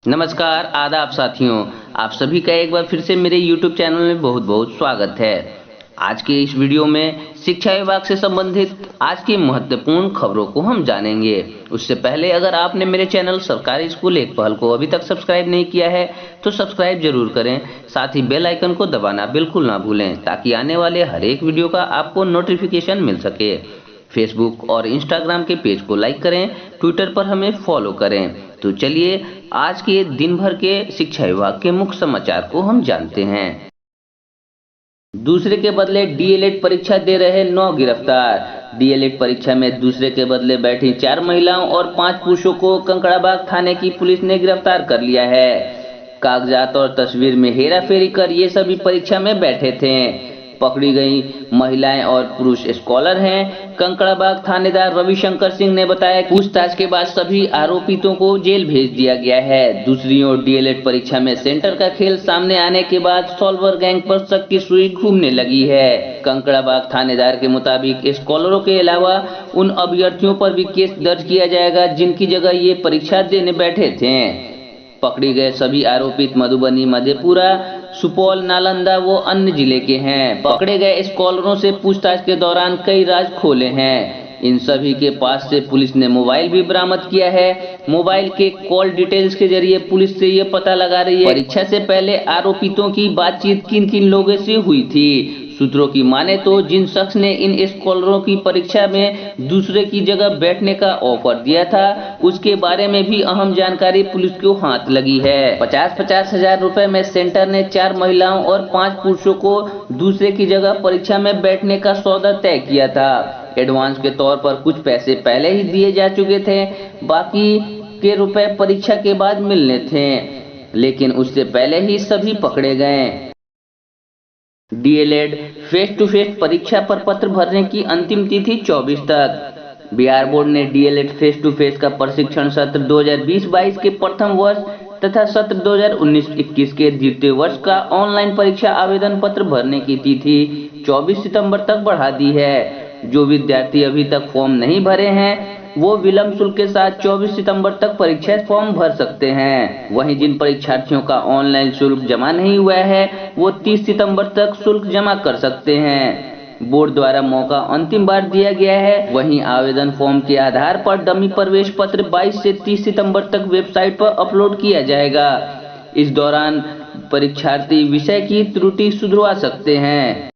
नमस्कार, आदाब साथियों। आप सभी का एक बार फिर से मेरे YouTube चैनल में बहुत बहुत स्वागत है। आज के इस वीडियो में शिक्षा विभाग से संबंधित आज की महत्वपूर्ण खबरों को हम जानेंगे। उससे पहले अगर आपने मेरे चैनल सरकारी स्कूल एक पहल को अभी तक सब्सक्राइब नहीं किया है तो सब्सक्राइब जरूर करें। साथ ही बेल आइकन को दबाना बिल्कुल ना भूलें ताकि आने वाले हर एक वीडियो का आपको नोटिफिकेशन मिल सके। फेसबुक और इंस्टाग्राम के पेज को लाइक करें, ट्विटर पर हमें फॉलो करें। तो चलिए आज के दिन भर के शिक्षा विभाग के मुख्य समाचार को हम जानते हैं। दूसरे के बदले डीएलएड परीक्षा दे रहे 9 गिरफ्तार। डीएलएड परीक्षा में दूसरे के बदले बैठी 4 महिलाओं और 5 पुरुषों को कंकड़ाबाग थाने की पुलिस ने गिरफ्तार कर लिया है। कागजात और तस्वीर में हेराफेरी कर ये सभी परीक्षा में बैठे थे। पकड़ी गई महिलाएं और पुरुष स्कॉलर हैं। कंकड़ाबाग थानेदार रविशंकर सिंह ने बताया कि पूछताछ के बाद सभी आरोपितों को जेल भेज दिया गया है। दूसरी ओर डीएलएड परीक्षा में सेंटर का खेल सामने आने के बाद सॉल्वर गैंग पर शक की सुई घूमने लगी है। कंकड़ाबाग थानेदार के मुताबिक स्कॉलरों के अलावा उन अभ्यर्थियों पर भी केस दर्ज किया जाएगा जिनकी जगह ये परीक्षा देने बैठे थे। पकड़ी गए सभी आरोपित मधुबनी, मधेपुरा, सुपौल, नालंदा व अन्य जिले के हैं। पकड़े गए स्कॉलरों से पूछताछ के दौरान कई राज खोले हैं। इन सभी के पास से पुलिस ने मोबाइल भी बरामद किया है। मोबाइल के कॉल डिटेल्स के जरिए पुलिस से ये पता लगा रही है परीक्षा से पहले आरोपितों की बातचीत किन किन लोगों से हुई थी। सूत्रों की माने तो जिन शख्स ने इन स्कॉलरों की परीक्षा में दूसरे की जगह बैठने का ऑफर दिया था उसके बारे में भी अहम जानकारी पुलिस को हाथ लगी है। 50-50 हजार रुपए में सेंटर ने 4 महिलाओं और 5 पुरुषों को दूसरे की जगह परीक्षा में बैठने का सौदा तय किया था। एडवांस के तौर पर कुछ पैसे पहले ही दिए जा चुके थे, बाकी के रुपए परीक्षा के बाद मिलने थे, लेकिन उससे पहले ही सभी पकड़े गए। डीएलएड फेस टू फेस परीक्षा पर पत्र भरने की अंतिम तिथि 24 तक। बिहार बोर्ड ने डीएलएड फेस टू फेस का प्रशिक्षण सत्र 2020-22 के प्रथम वर्ष तथा सत्र 2019-21 के द्वितीय वर्ष का ऑनलाइन परीक्षा आवेदन पत्र भरने की तिथि 24 सितंबर तक बढ़ा दी है। जो विद्यार्थी अभी तक फॉर्म नहीं भरे हैं वो विलंब शुल्क के साथ 24 सितंबर तक परीक्षा फॉर्म भर सकते हैं। वहीं जिन परीक्षार्थियों का ऑनलाइन शुल्क जमा नहीं हुआ है वो 30 सितंबर तक शुल्क जमा कर सकते हैं। बोर्ड द्वारा मौका अंतिम बार दिया गया है। वहीं आवेदन फॉर्म के आधार पर डमी प्रवेश पत्र 22 से 30 सितंबर तक वेबसाइट पर अपलोड किया जाएगा। इस दौरान परीक्षार्थी विषय की त्रुटि सुधरवा सकते हैं।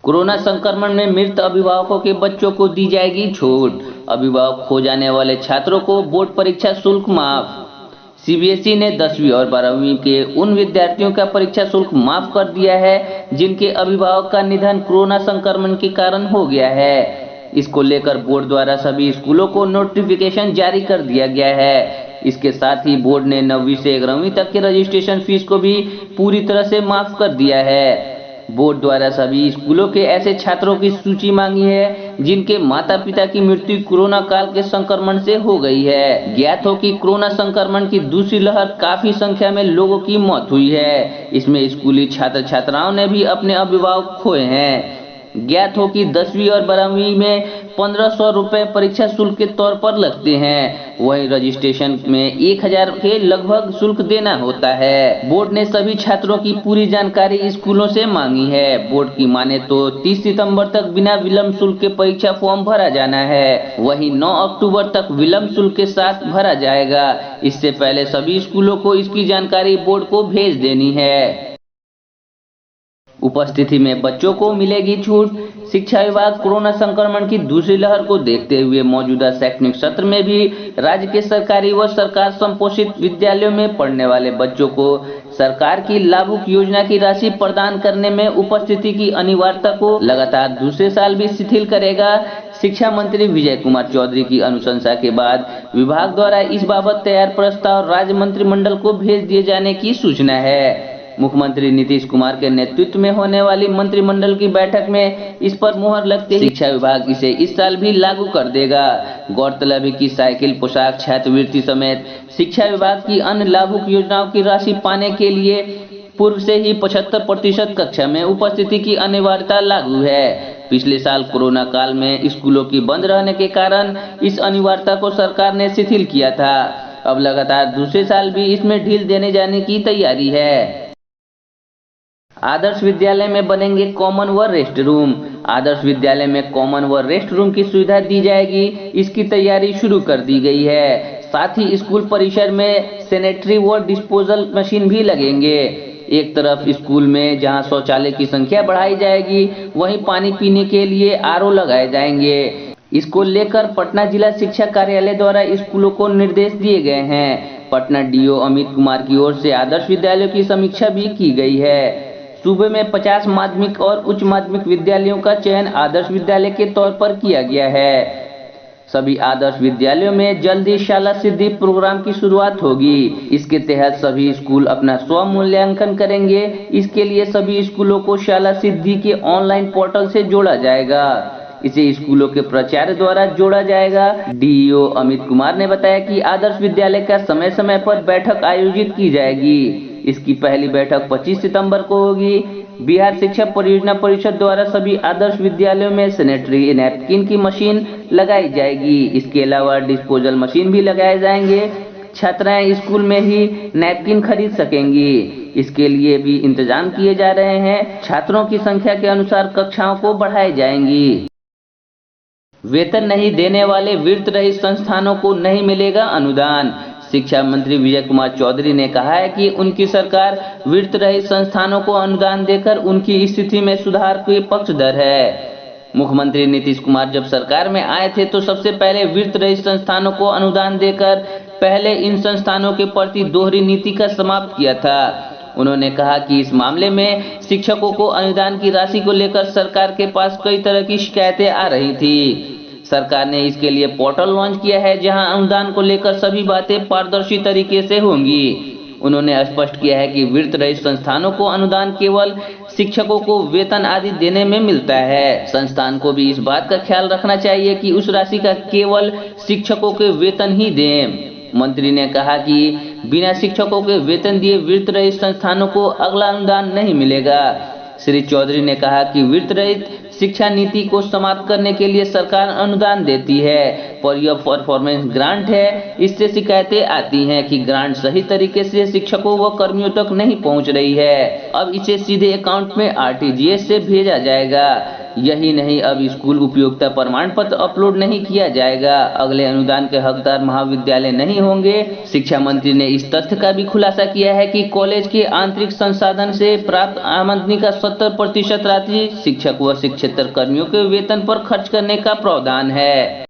कोरोना संक्रमण में मृत अभिभावकों के बच्चों को दी जाएगी छूट। अभिभावक खो जाने वाले छात्रों को बोर्ड परीक्षा शुल्क माफ। सीबीएसई ने 10वीं और 12वीं के उन विद्यार्थियों का परीक्षा शुल्क माफ कर दिया है जिनके अभिभावक का निधन कोरोना संक्रमण के कारण हो गया है। इसको लेकर बोर्ड द्वारा सभी स्कूलों को नोटिफिकेशन जारी कर दिया गया है। इसके साथ ही बोर्ड ने 9वीं से 11वीं तक के रजिस्ट्रेशन फीस को भी पूरी तरह से माफ कर दिया है। बोर्ड द्वारा सभी स्कूलों के ऐसे छात्रों की सूची मांगी है जिनके माता पिता की मृत्यु कोरोना काल के संक्रमण से हो गई है। ज्ञात हो कि कोरोना संक्रमण की दूसरी लहर काफी संख्या में लोगों की मौत हुई है। इसमें स्कूली छात्र छात्राओं ने भी अपने अभिभावक खोए हैं। ज्ञात हो कि 10वीं और 12वीं में 1500 रुपए परीक्षा शुल्क के तौर पर लगते हैं। वहीं रजिस्ट्रेशन में 1000 के लगभग शुल्क देना होता है। बोर्ड ने सभी छात्रों की पूरी जानकारी स्कूलों से मांगी है। बोर्ड की माने तो 30 सितंबर तक बिना विलंब शुल्क के परीक्षा फॉर्म भरा जाना है। वहीं 9 अक्टूबर तक विलंब शुल्क के साथ भरा जाएगा। इससे पहले सभी स्कूलों को इसकी जानकारी बोर्ड को भेज देनी है। उपस्थिति में बच्चों को मिलेगी छूट। शिक्षा विभाग कोरोना संक्रमण की दूसरी लहर को देखते हुए मौजूदा शैक्षणिक सत्र में भी राज्य के सरकारी व सरकार संपोषित विद्यालयों में पढ़ने वाले बच्चों को सरकार की लाभुक योजना की राशि प्रदान करने में उपस्थिति की अनिवार्यता को लगातार दूसरे साल भी शिथिल करेगा। शिक्षा मंत्री विजय कुमार चौधरी की अनुशंसा के बाद विभाग द्वारा इस बाबत तैयार प्रस्ताव राज्य मंत्रिमंडल को भेज दिए जाने की सूचना है। मुख्यमंत्री नीतीश कुमार के नेतृत्व में होने वाली मंत्रिमंडल की बैठक में इस पर मुहर लगते ही शिक्षा विभाग इसे इस साल भी लागू कर देगा। गौरतलब है कि साइकिल, पोशाक, छात्रवृत्ति समेत शिक्षा विभाग की अन्य लाभुक योजनाओं की राशि पाने के लिए पूर्व से ही 75% कक्षा में उपस्थिति की अनिवार्यता लागू है। पिछले साल कोरोना काल में स्कूलों की बंद रहने के कारण इस अनिवार्यता को सरकार ने शिथिल किया था। अब लगातार दूसरे साल भी इसमें ढील देने जाने की तैयारी है। आदर्श विद्यालय में बनेंगे कॉमन व रेस्ट रूम। आदर्श विद्यालय में कॉमन व रेस्ट रूम की सुविधा दी जाएगी, इसकी तैयारी शुरू कर दी गई है। साथ ही स्कूल परिसर में सैनिटरी व डिस्पोजल मशीन भी लगेंगे। एक तरफ स्कूल में जहां शौचालय की संख्या बढ़ाई जाएगी, वहीं पानी पीने के लिए आरओ लगाए जाएंगे। इसको लेकर पटना जिला शिक्षा कार्यालय द्वारा स्कूलों को निर्देश दिए गए हैं। पटना डीओ अमित कुमार की ओर से आदर्श विद्यालयों की समीक्षा भी की गई है। सूबे में 50 माध्यमिक और उच्च माध्यमिक विद्यालयों का चयन आदर्श विद्यालय के तौर पर किया गया है। सभी आदर्श विद्यालयों में जल्द ही शाला सिद्धि प्रोग्राम की शुरुआत होगी। इसके तहत सभी स्कूल अपना स्व मूल्यांकन करेंगे। इसके लिए सभी स्कूलों को शाला सिद्धि के ऑनलाइन पोर्टल से जोड़ा जाएगा। इसे स्कूलों के प्राचार्य द्वारा जोड़ा जाएगा। डीईओ अमित कुमार ने बताया कि आदर्श विद्यालय का समय समय पर बैठक आयोजित की जाएगी। इसकी पहली बैठक 25 सितंबर को होगी। बिहार शिक्षा परियोजना परिषद द्वारा सभी आदर्श विद्यालयों में सैनिटरी नैपकिन की मशीन लगाई जाएगी। इसके अलावा डिस्पोजल मशीन भी लगाए जाएंगे। छात्राएं स्कूल में ही नैपकिन खरीद सकेंगी। इसके लिए भी इंतजाम किए जा रहे हैं। छात्रों की संख्या के अनुसार कक्षाओं को बढ़ाई जाएंगी। वेतन नहीं देने वाले वित्त रहित संस्थानों को नहीं मिलेगा अनुदान। शिक्षा मंत्री विजय कुमार चौधरी ने कहा है कि उनकी सरकार वित्त रहित संस्थानों को अनुदान देकर उनकी स्थिति में सुधार के पक्षधर है। मुख्यमंत्री नीतीश कुमार जब सरकार में आए थे तो सबसे पहले वित्त रहित संस्थानों को अनुदान देकर पहले इन संस्थानों के प्रति दोहरी नीति का समाप्त किया था। उन्होंने कहा कि इस मामले में शिक्षकों को अनुदान की राशि को लेकर सरकार के पास कई तरह की शिकायतें आ रही थी। सरकार ने इसके लिए पोर्टल लॉन्च किया है, जहां अनुदान को लेकर सभी बातें पारदर्शी तरीके से होंगी। उन्होंने स्पष्ट किया है कि वित्त रहित संस्थानों को अनुदान केवल शिक्षकों को वेतन आदि देने में मिलता है। संस्थान को भी इस बात का ख्याल रखना चाहिए कि उस राशि का केवल शिक्षकों के वेतन ही दें। मंत्री ने कहा कि बिना शिक्षकों के वेतन दिए वित्त रहित संस्थानों को अगला अनुदान नहीं मिलेगा। श्री चौधरी ने कहा कि वित्त रहित शिक्षा नीति को समाप्त करने के लिए सरकार अनुदान देती है, पर यह परफॉर्मेंस ग्रांट है। इससे शिकायतें आती हैं कि ग्रांट सही तरीके से शिक्षकों व कर्मियों तक नहीं पहुंच रही है। अब इसे सीधे अकाउंट में आरटीजीएस से भेजा जाएगा। यही नहीं, अब स्कूल उपयोगिता प्रमाण पत्र अपलोड नहीं किया जाएगा। अगले अनुदान के हकदार महाविद्यालय नहीं होंगे। शिक्षा मंत्री ने इस तथ्य का भी खुलासा किया है कि कॉलेज के आंतरिक संसाधन से प्राप्त आमदनी का 70% राशि शिक्षक व शिक्षेतर कर्मियों के वेतन पर खर्च करने का प्रावधान है।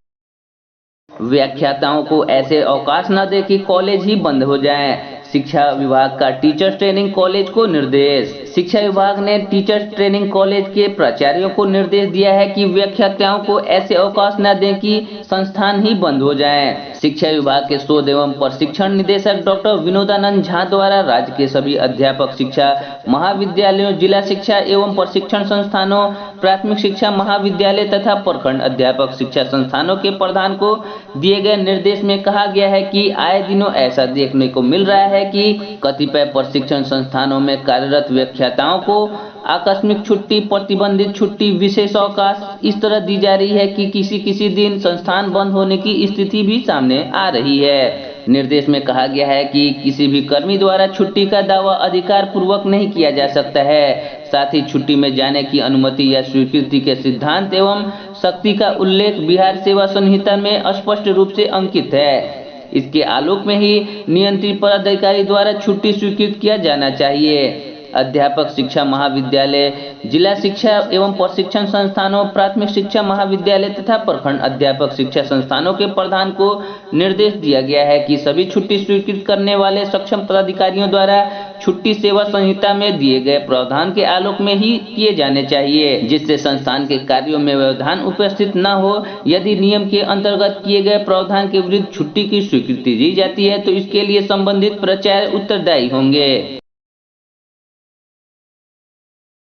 व्याख्याताओं को ऐसे अवकाश न दे कि कॉलेज ही बंद हो जाएं। शिक्षा विभाग का टीचर्स ट्रेनिंग कॉलेज को निर्देश। शिक्षा विभाग ने टीचर्स ट्रेनिंग कॉलेज के प्राचार्यों को निर्देश दिया है कि व्याख्याताओं को ऐसे अवकाश न दें कि संस्थान ही बंद हो जाएं। शिक्षा विभाग के शोध एवं प्रशिक्षण निदेशक डॉक्टर विनोदानंद झा द्वारा राज्य के सभी अध्यापक शिक्षा महाविद्यालयों, जिला शिक्षा एवं प्रशिक्षण संस्थानों, प्राथमिक शिक्षा महाविद्यालय तथा प्रखंड अध्यापक शिक्षा संस्थानों के प्रधान को दिए गए निर्देश में कहा गया है कि आए दिनों ऐसा देखने को मिल रहा है कि कतिपय प्रशिक्षण संस्थानों में कार्यरत व्याख्याताओं को आकस्मिक छुट्टी, प्रतिबंधित छुट्टी, विशेष अवकाश इस तरह दी जा रही है कि किसी दिन संस्थान बंद होने की स्थिति भी सामने आ रही है। निर्देश में कहा गया है कि किसी भी कर्मी द्वारा छुट्टी का दावा अधिकार पूर्वक नहीं किया जा सकता है। साथ ही छुट्टी में जाने की अनुमति या स्वीकृति के सिद्धांत एवं शक्ति का उल्लेख बिहार सेवा संहिता में स्पष्ट रूप से अंकित है। इसके आलोक में ही नियंत्रित पदाधिकारी द्वारा छुट्टी स्वीकृत किया जाना चाहिए। अध्यापक शिक्षा महाविद्यालय, जिला शिक्षा एवं प्रशिक्षण संस्थानों, प्राथमिक शिक्षा महाविद्यालय तथा प्रखंड अध्यापक शिक्षा संस्थानों के प्रधान को निर्देश दिया गया है कि सभी छुट्टी स्वीकृत करने वाले सक्षम पदाधिकारियों द्वारा छुट्टी सेवा संहिता में दिए गए प्रावधान के आलोक में ही किए जाने चाहिए, जिससे संस्थान के कार्यों में व्यवधान उपस्थित न हो। यदि नियम के अंतर्गत किए गए प्रावधान के विरुद्ध छुट्टी की स्वीकृति दी जाती है तो इसके लिए संबंधित प्राचार्य उत्तरदायी होंगे।